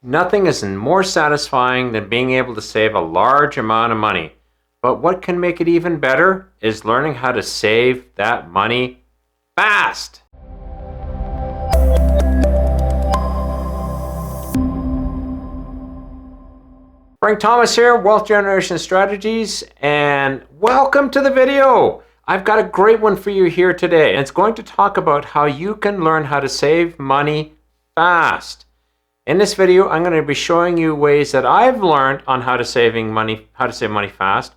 Nothing is more satisfying than being able to save a large amount of money. But what can make it even better is learning how to save that money fast. Frank Thomas here, Wealth Generation Strategies, and welcome to the video. I've got a great one for you here today, and it's going to talk about how you can learn how to save money fast. In this video, I'm going to be showing you ways that I've learned on how to save money fast.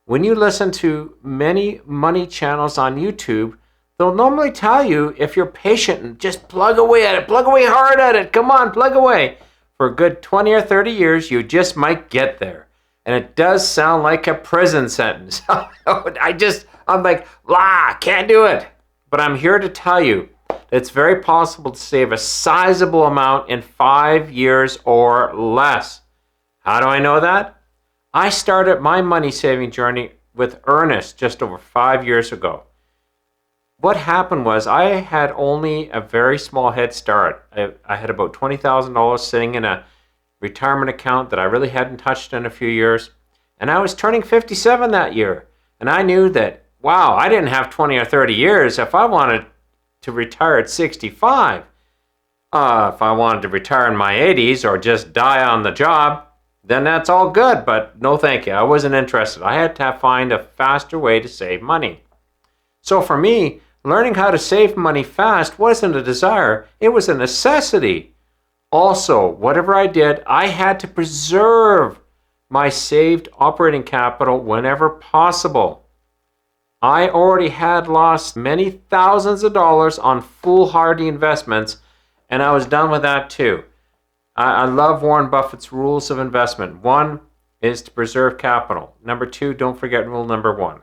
When you listen to many money channels on YouTube, they'll normally tell you if you're patient and just plug away at it, plug away hard at it, come on, plug away. For a good 20 or 30 years, you just might get there. And it does sound like a prison sentence. I'm like, can't do it. But I'm here to tell you that it's very possible to save a sizable amount in 5 years or less. How do I know that? I started my money saving journey with Ernest just over 5 years ago. What happened was I had only a very small head start. I had about $20,000 sitting in a retirement account that I really hadn't touched in a few years. And I was turning 57 that year. And I knew that, I didn't have 20 or 30 years. If I wanted to retire at 65, if I wanted to retire in my 80s or just die on the job, then that's all good. But no thank you. I wasn't interested. I had to find a faster way to save money. So for me, learning how to save money fast wasn't a desire, it was a necessity. Also, whatever I did, I had to preserve my saved operating capital whenever possible. I already had lost many thousands of dollars on foolhardy investments, and I was done with that too. I love Warren Buffett's rules of investment. 1 is to preserve capital. Number 2, don't forget rule number 1.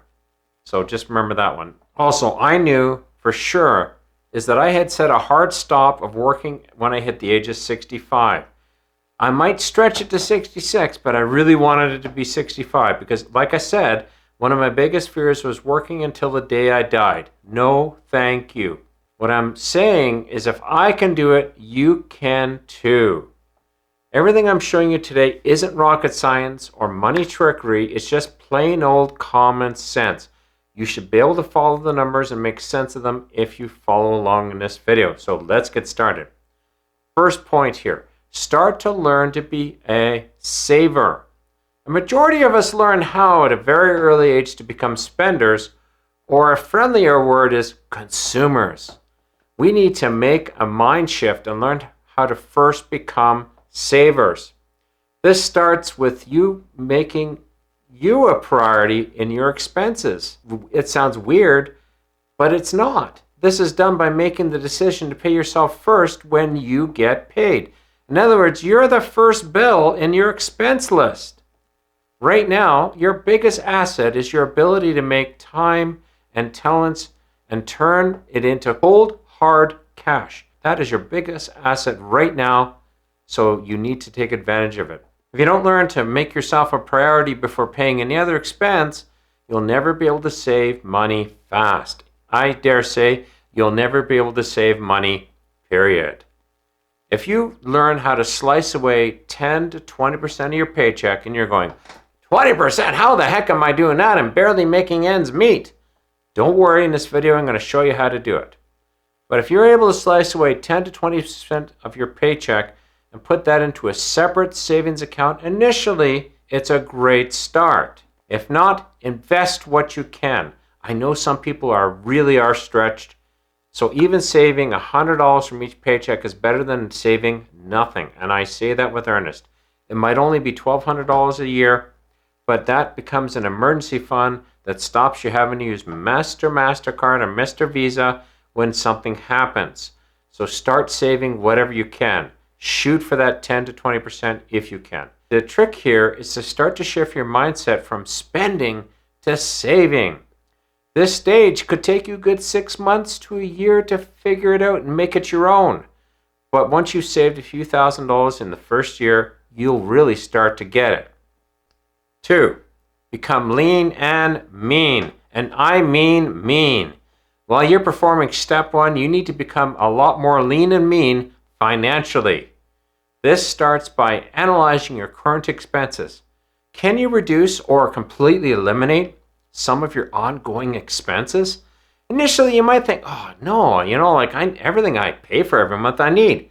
So just remember that one. Also, I knew for sure is that I had set a hard stop of working when I hit the age of 65. I might stretch it to 66, but I really wanted it to be 65 because, like I said, one of my biggest fears was working until the day I died. No, thank you. What I'm saying is if I can do it, you can too. Everything I'm showing you today isn't rocket science or money trickery. It's just plain old common sense. You should be able to follow the numbers and make sense of them if you follow along in this video. So let's get started. First point here, start to learn to be a saver. A majority of us learn how at a very early age to become spenders, or a friendlier word is consumers. We need to make a mind shift and learn how to first become savers. This starts with you making you a priority in your expenses. It sounds weird, but it's not. This is done by making the decision to pay yourself first when you get paid. In other words, you're the first bill in your expense list. Right now, your biggest asset is your ability to make time and talents and turn it into cold, hard cash. That is your biggest asset right now, so you need to take advantage of it. If you don't learn to make yourself a priority before paying any other expense, you'll never be able to save money fast. I dare say you'll never be able to save money, period. If you learn how to slice away 10 to 20% of your paycheck and you're going, 20%? How the heck am I doing that? I'm barely making ends meet. Don't worry, in this video I'm going to show you how to do it. But if you're able to slice away 10 to 20% of your paycheck and put that into a separate savings account, initially, it's a great start. If not, invest what you can. I know some people really are stretched, so even saving $100 from each paycheck is better than saving nothing, and I say that with earnest. It might only be $1,200 a year, but that becomes an emergency fund that stops you having to use MasterCard or Mr. Visa when something happens. So start saving whatever you can. Shoot for that 10 to 20% if you can. The trick here is to start to shift your mindset from spending to saving. This stage could take you a good 6 months to a year to figure it out and make it your own. But once you've saved a few $1,000s in the first year, you'll really start to get it. 2, become lean and mean. And I mean mean. While you're performing step 1, you need to become a lot more lean and mean financially. This starts by analyzing your current expenses. Can you reduce or completely eliminate some of your ongoing expenses? Initially, you might think, oh, no, everything I pay for every month I need.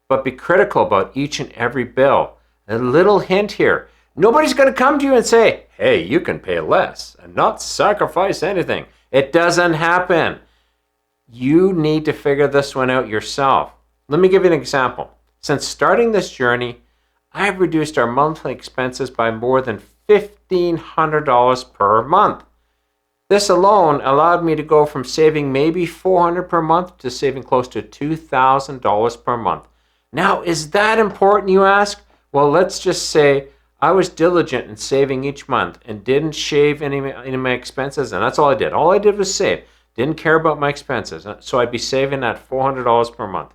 But be critical about each and every bill. A little hint here. Nobody's going to come to you and say, hey, you can pay less and not sacrifice anything. It doesn't happen. You need to figure this one out yourself. Let me give you an example. Since starting this journey, I've reduced our monthly expenses by more than $1,500 per month. This alone allowed me to go from saving maybe $400 per month to saving close to $2,000 per month. Now, is that important, you ask? Well, let's just say I was diligent in saving each month and didn't shave any of my expenses, and that's all I did. All I did was save. Didn't care about my expenses, so I'd be saving that $400 per month.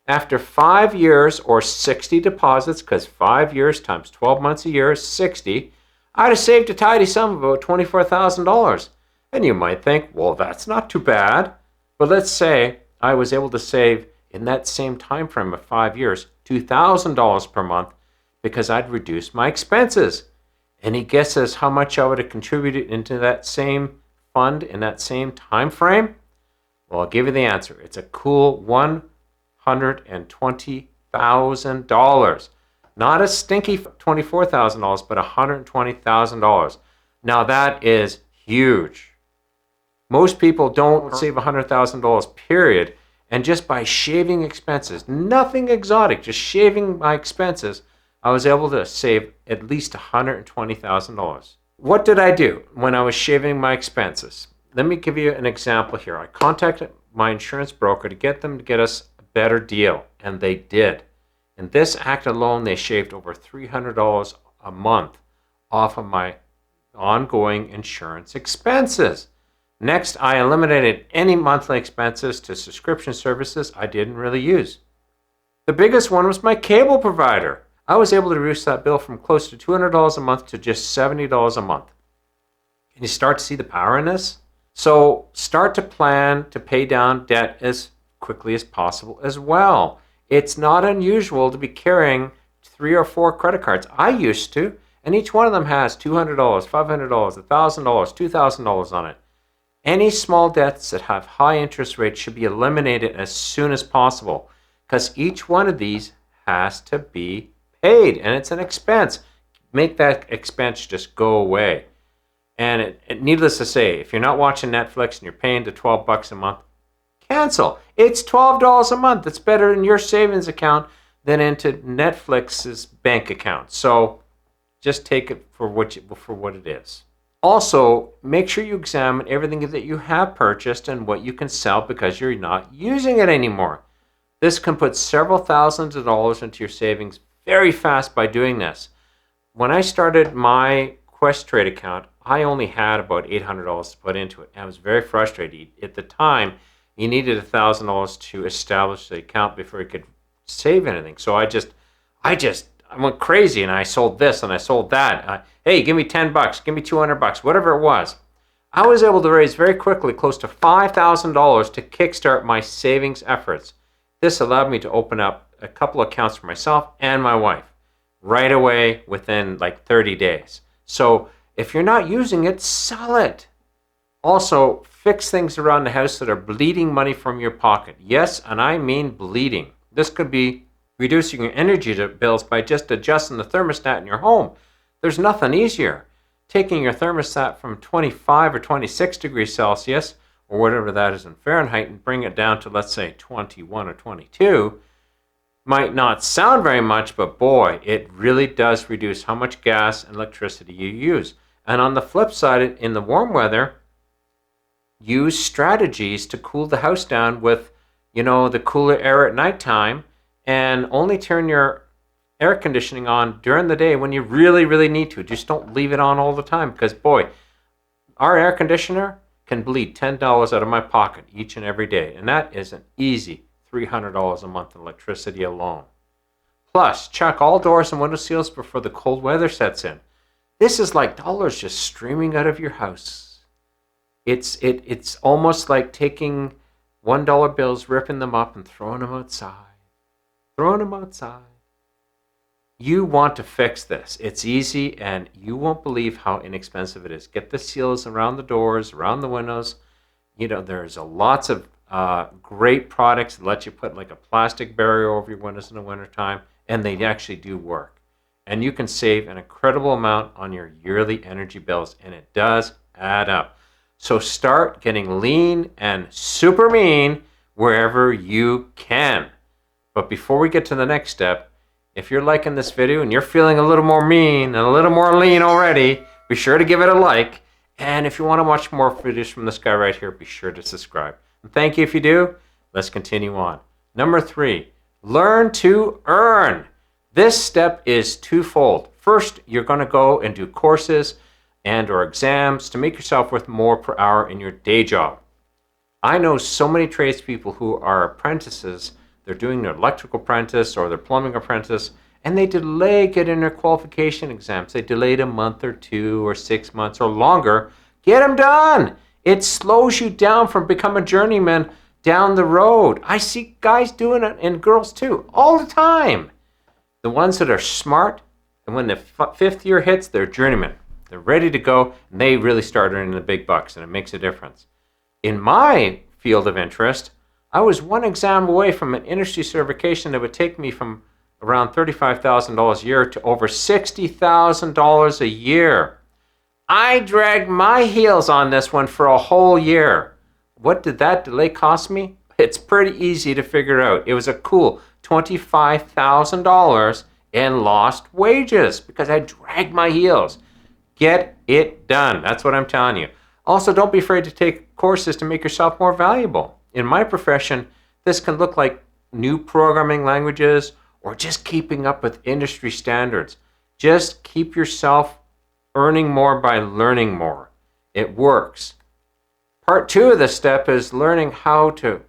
After 5 years or 60 deposits, because 5 years times 12 months a year is 60, I'd have saved a tidy sum of about $24,000. And you might think, well, that's not too bad. But let's say I was able to save in that same time frame of 5 years, $2,000 per month because I'd reduced my expenses. Any guesses how much I would have contributed into that same fund in that same time frame? Well, I'll give you the answer. It's a cool $120,000. Not a stinky $24,000, but $120,000. Now that is huge. Most people don't save $100,000, period. And just by shaving expenses, nothing exotic, just shaving my expenses, I was able to save at least $120,000. What did I do when I was shaving my expenses? Let me give you an example here. I contacted my insurance broker to get them to get us a better deal, and they did. In this act alone, they shaved over $300 a month off of my ongoing insurance expenses. Next, I eliminated any monthly expenses to subscription services I didn't really use. The biggest one was my cable provider. I was able to reduce that bill from close to $200 a month to just $70 a month. Can you start to see the power in this? So start to plan to pay down debt as quickly as possible as well. It's not unusual to be carrying 3 or 4 credit cards. I used to, and each one of them has $200, $500, $1,000, $2,000 on it. Any small debts that have high interest rates should be eliminated as soon as possible because each one of these has to be paid, and it's an expense. Make that expense just go away. And needless to say, if you're not watching Netflix and you're paying the $12 a month, cancel. It's $12 a month. It's better in your savings account than into Netflix's bank account. So just take it for what it is. Also, make sure you examine everything that you have purchased and what you can sell because you're not using it anymore. This can put several thousands of dollars into your savings very fast by doing this. When I started my Quest Trade account, I only had about $800 to put into it. And I was very frustrated. At the time, you needed $1,000 to establish the account before you could save anything. So I went crazy and I sold this and I sold that. Hey, give me $10, give me $200, whatever it was. I was able to raise very quickly close to $5,000 to kickstart my savings efforts. This allowed me to open up a couple accounts for myself and my wife right away within like 30 days. So if you're not using it, sell it. Also, fix things around the house that are bleeding money from your pocket. Yes, and I mean bleeding. This could be reducing your energy bills by just adjusting the thermostat in your home. There's nothing easier. Taking your thermostat from 25 or 26 degrees Celsius, or whatever that is in Fahrenheit, and bring it down to, let's say, 21 or 22, might not sound very much, but boy, it really does reduce how much gas and electricity you use. And on the flip side, in the warm weather, use strategies to cool the house down with, the cooler air at nighttime, and only turn your air conditioning on during the day when you really, really need to. Just don't leave it on all the time because, boy, our air conditioner can bleed $10 out of my pocket each and every day, and that is an easy $300 a month in electricity alone. Plus, check all doors and window seals before the cold weather sets in. This is like dollars just streaming out of your house. It's almost like taking $1 bills, ripping them up, and throwing them outside. Throwing them outside. you want to fix this. It's easy, and you won't believe how inexpensive it is. Get the seals around the doors, around the windows. There's lots of great products that let you put like a plastic barrier over your windows in the wintertime, and they actually do work. And you can save an incredible amount on your yearly energy bills, and it does add up. So start getting lean and super mean wherever you can. But before we get to the next step, if you're liking this video and you're feeling a little more mean and a little more lean already, be sure to give it a like. And if you want to watch more videos from this guy right here, be sure to subscribe. And thank you if you do. Let's continue on. Number 3, learn to earn. This step is twofold. First, you're going to go and do courses and or exams to make yourself worth more per hour in your day job. I know so many tradespeople who are apprentices. They're doing their electrical apprentice or their plumbing apprentice, and they delay getting their qualification exams. They delayed a month or 2 or 6 months or longer. Get them done. It slows you down from becoming a journeyman down the road. I see guys doing it, and girls too, all the time. The ones that are smart, and when the 5th year hits, they're journeymen. They're ready to go, and they really start earning the big bucks, and it makes a difference. In my field of interest, I was one exam away from an industry certification that would take me from around $35,000 a year to over $60,000 a year. I dragged my heels on this one for a whole year. What did that delay cost me? It's pretty easy to figure out. It was a cool $25,000 in lost wages because I dragged my heels. Get it done. That's what I'm telling you. Also, don't be afraid to take courses to make yourself more valuable. In my profession, this can look like new programming languages or just keeping up with industry standards. Just keep yourself earning more by learning more. It works. Part 2 of this step is learning how to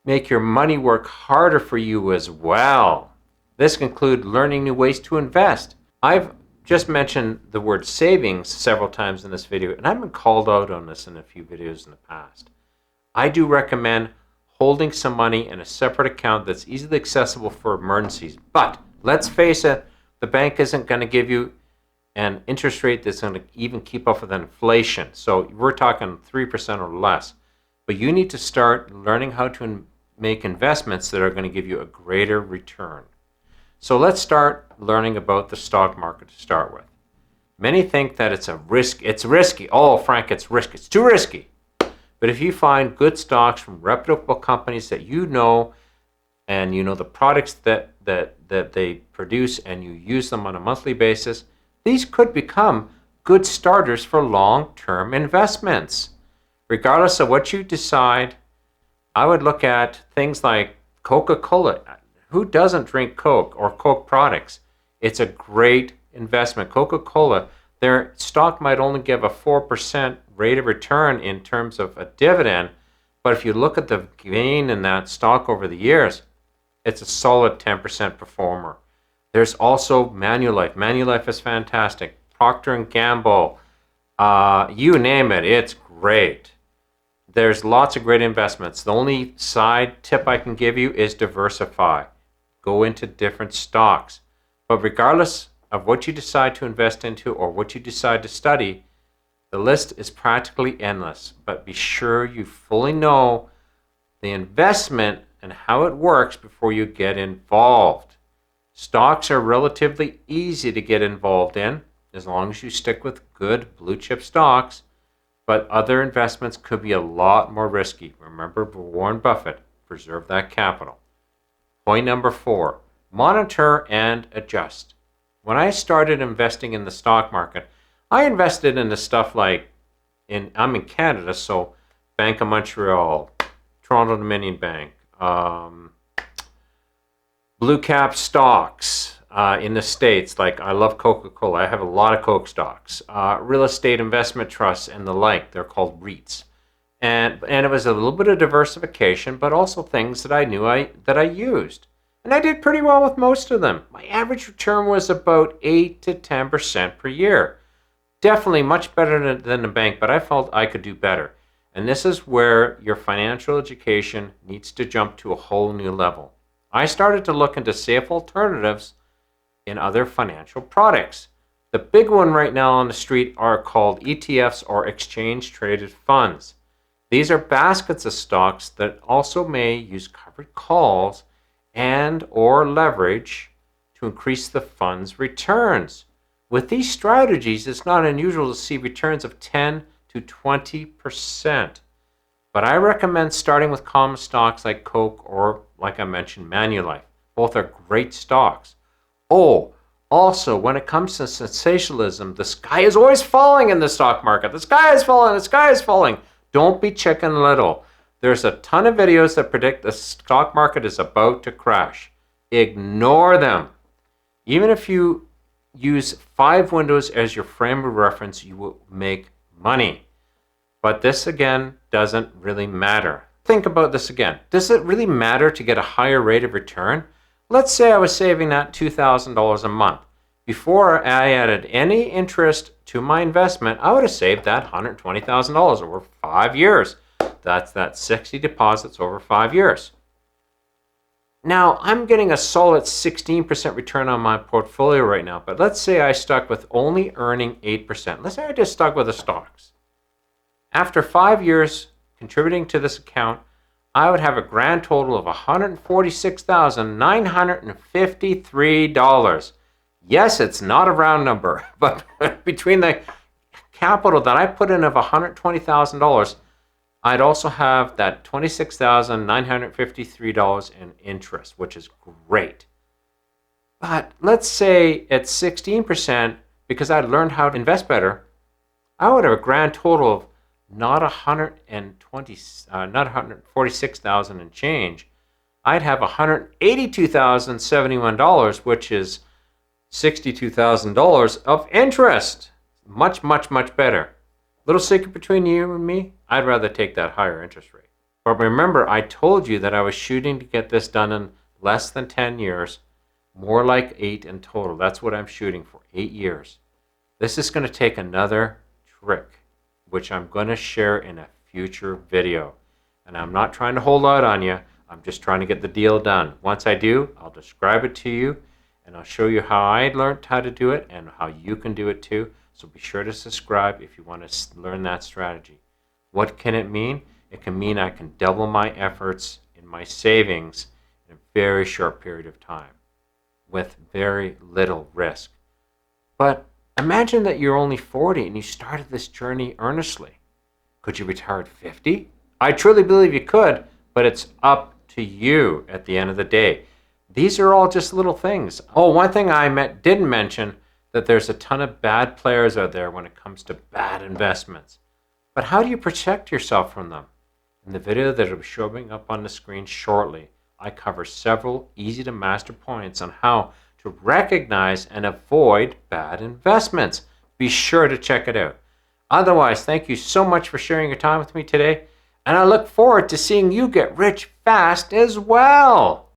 make your money work harder for you as well. This can include learning new ways to invest. I've just mentioned the word savings several times in this video, and I've been called out on this in a few videos in the past. I do recommend holding some money in a separate account that's easily accessible for emergencies. But let's face it, the bank isn't going to give you an interest rate that's going to even keep up with inflation. So we're talking 3% or less. But you need to start learning how to make investments that are going to give you a greater return. So let's start learning about the stock market to start with. Many think that it's risky. Oh, Frank, it's risky. It's too risky. But if you find good stocks from reputable companies that you know, and you know the products that they produce, and you use them on a monthly basis, these could become good starters for long-term investments. Regardless of what you decide, I would look at things like Coca-Cola. Who doesn't drink Coke or Coke products? It's a great investment. Coca-Cola, their stock might only give a 4% rate of return in terms of a dividend, but if you look at the gain in that stock over the years, it's a solid 10% performer. There's also Manulife. Manulife is fantastic. Procter & Gamble, you name it, it's great. There's lots of great investments. The only side tip I can give you is diversify. Go into different stocks. But regardless of what you decide to invest into or what you decide to study, the list is practically endless. But be sure you fully know the investment and how it works before you get involved. Stocks are relatively easy to get involved in as long as you stick with good blue chip stocks, but other investments could be a lot more risky. Remember Warren Buffett, preserve that capital. Point number 4, monitor and adjust. When I started investing in the stock market, I invested in the stuff like, I'm in Canada, so Bank of Montreal, Toronto Dominion Bank, blue cap stocks in the States, like I love Coca-Cola. I have a lot of Coke stocks, real estate investment trusts and the like. They're called REITs. And it was a little bit of diversification, but also things that I knew that I used. And I did pretty well with most of them. My average return was about 8 to 10% per year. Definitely much better than the bank, but I felt I could do better. And this is where your financial education needs to jump to a whole new level. I started to look into safe alternatives in other financial products. The big one right now on the street are called ETFs, or exchange traded funds. These are baskets of stocks that also may use covered calls and or leverage to increase the fund's returns. With these strategies, it's not unusual to see returns of 10 to 20%. But I recommend starting with common stocks like Coke or, like I mentioned, Manulife. Both are great stocks. Oh, also, when it comes to sensationalism, the sky is always falling in the stock market. The sky is falling, the sky is falling. Don't be Chicken Little. There's a ton of videos that predict the stock market is about to crash. Ignore them. Even if you use 5 windows as your frame of reference, you will make money. But this, again, doesn't really matter. Think about this again. Does it really matter to get a higher rate of return? Let's say I was saving that $2,000 a month. Before I added any interest to my investment, I would have saved that $120,000 over 5 years. That's 60 deposits over 5 years. Now, I'm getting a solid 16% return on my portfolio right now, but let's say I stuck with only earning 8%. Let's say I just stuck with the stocks. After 5 years contributing to this account, I would have a grand total of $146,953. Yes, it's not a round number, but between the capital that I put in of $120,000, I'd also have that $26,953 in interest, which is great. But let's say at 16%, because I learned how to invest better, I would have a grand total of not 146,000 and change. I'd have $182,071, which is $62,000 of interest. Much, much, much better. Little secret between you and me, I'd rather take that higher interest rate. But remember, I told you that I was shooting to get this done in less than 10 years, more like 8 in total. That's what I'm shooting for, 8 years. This is going to take another trick, which I'm going to share in a future video. And I'm not trying to hold out on you. I'm just trying to get the deal done. Once I do, I'll describe it to you, and I'll show you how I learned how to do it and how you can do it too. So be sure to subscribe if you want to learn that strategy. What can it mean? It can mean I can double my efforts in my savings in a very short period of time with very little risk. But imagine that you're only 40 and you started this journey earnestly. Could you retire at 50? I truly believe you could, but it's up to you at the end of the day. These are all just little things. Oh, one thing I didn't mention, that there's a ton of bad players out there when it comes to bad investments. But how do you protect yourself from them? In the video that will be showing up on the screen shortly, I cover several easy to master points on how to recognize and avoid bad investments. Be sure to check it out. Otherwise, thank you so much for sharing your time with me today, and I look forward to seeing you get rich fast as well.